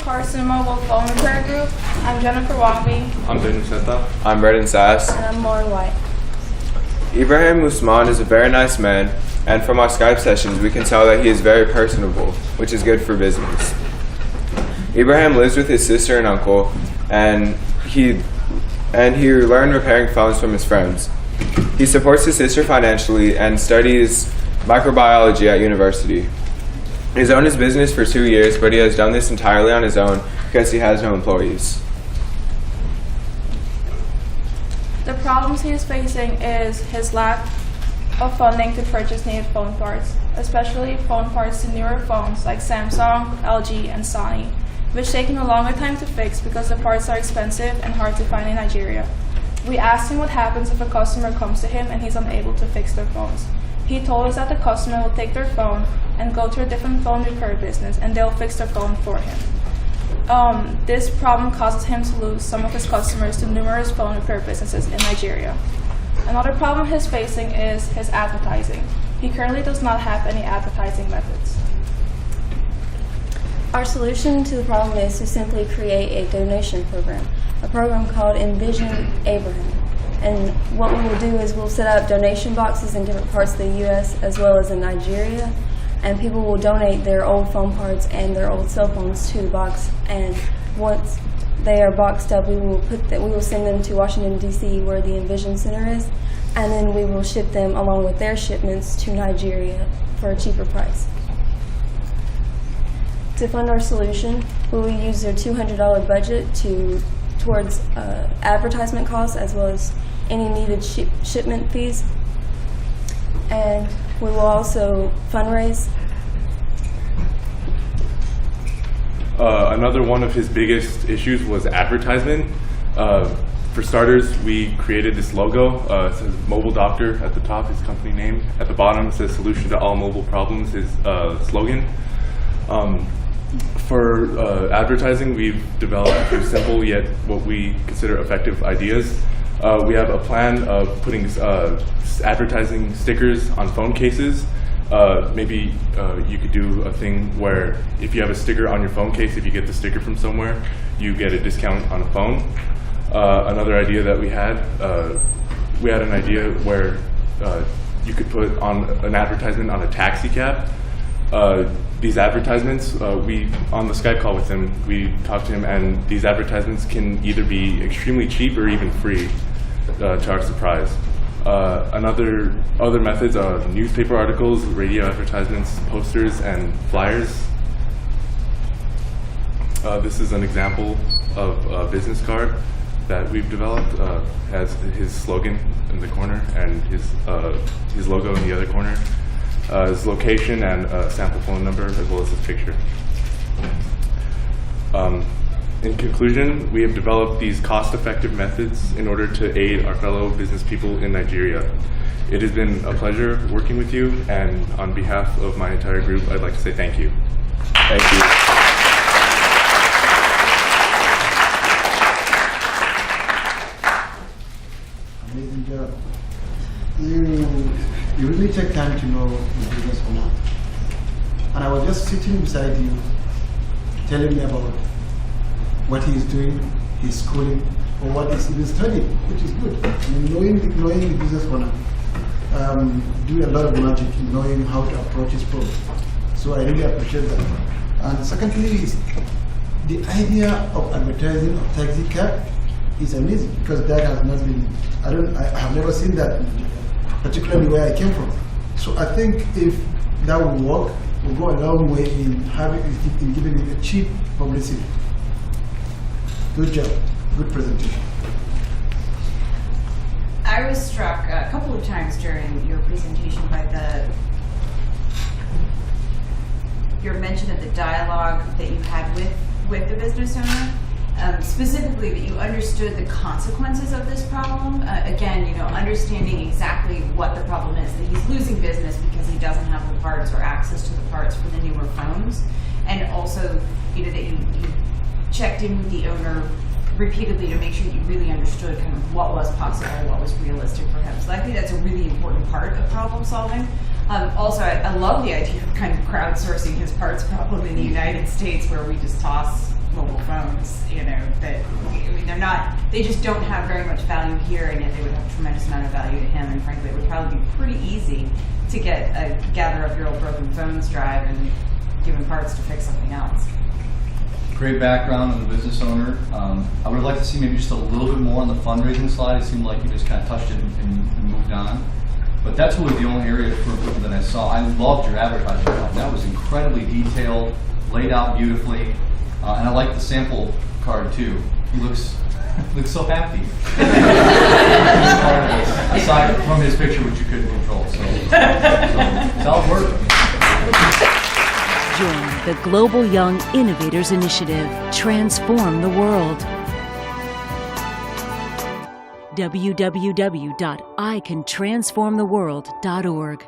Carson Mobile Phone Repair Group. I'm Jennifer Wongby. I'm Ben Seta. I'm Redden Sass. And I'm Lauren White. Ibrahim Usman is a very nice man, and from our Skype sessions we can tell that he is very personable, which is good for business. Ibrahim lives with his sister and uncle, and he learned repairing phones from his friends. He supports his sister financially and studies microbiology at university. He's owned his business for 2 years, but he has done this entirely on his own because he has no employees. The problems he is facing is his lack of funding to purchase needed phone parts, especially phone parts to newer phones like Samsung, LG, and Sony, which taking a longer time to fix because the parts are expensive and hard to find in Nigeria. We asked him what happens if a customer comes to him and he's unable to fix their phones. He told us that the customer will take their phone and go to a different phone repair business and they'll fix their phone for him. This problem causes him to lose some of his customers to numerous phone repair businesses in Nigeria. Another problem he's facing is his advertising. He currently does not have any advertising methods. Our solution to the problem is to simply create a donation program, a program called Envision Abraham. And what we will do is we'll set up donation boxes in different parts of the U.S. as well as in Nigeria, and people will donate their old phone parts and their old cell phones to the box. And once they are boxed up, we will send them to Washington, D.C., where the Envision Center is, and then we will ship them along with their shipments to Nigeria for a cheaper price. To fund our solution, we will use their $200 budget towards advertisement costs as well as any needed shipment fees. And we will also fundraise. Another one of his biggest issues was advertisement. For starters, we created this logo. It says Mobile Doctor at the top, his company name. At the bottom, it says Solution to All Mobile Problems, his slogan. For advertising, we've developed a few simple yet what we consider effective ideas. We have a plan of putting advertising stickers on phone cases. Maybe you could do a thing where if you have a sticker on your phone case, if you get the sticker from somewhere, you get a discount on a phone. Another idea that we had an idea where you could put on an advertisement on a taxi cab. These advertisements, on the Skype call with him, we talked to him, and these advertisements can either be extremely cheap or even free, to our surprise. Other methods are newspaper articles, radio advertisements, posters, and flyers. This is an example of a business card that we've developed. Has his slogan in the corner and his logo in the other corner. His location and sample phone number, as well as his picture. In conclusion, we have developed these cost-effective methods in order to aid our fellow business people in Nigeria. It has been a pleasure working with you, and on behalf of my entire group, I'd like to say thank you. Thank you. Amazing job. You really take time to know the business owner. And I was just sitting beside you, telling me about what he is doing, his schooling, or what he's even studying, which is good. I mean, knowing the business owner, do a lot of magic in knowing how to approach his problem. So I really appreciate that. And secondly, is the idea of advertising of taxi cab is amazing, because that has not been, I have never seen that, particularly where I came from. So I think if that will work, will go a long way in giving it a cheap publicity. Good job, good presentation. I was struck a couple of times during your presentation by your mention of the dialogue that you had with the business owner. Specifically, that you understood the consequences of this problem. Again, understanding exactly what the problem is, that he's losing business because he doesn't have the parts or access to the parts for the newer phones, and also, that you checked in with the owner repeatedly to make sure you really understood kind of what was possible, what was realistic for him. So I think that's a really important part of problem solving. Also, I love the idea of kind of crowdsourcing his parts problem in the United States, where we just toss mobile phones, that, they just don't have very much value here, and yet they would have a tremendous amount of value to him, and frankly, it would probably be pretty easy to gather up your old broken phones drive and give him parts to fix something else. Great background as a business owner. I would like to see maybe just a little bit more on the fundraising slide. It seemed like you just kind of touched it and moved on. But that's really the only area for improvement that I saw. I loved your advertising plan. That was incredibly detailed, laid out beautifully, and I like the sample card too. He looks so happy. Aside from his picture, which you couldn't control. So solid work. Join the Global Young Innovators Initiative. Transform the world. www.icantransformtheworld.org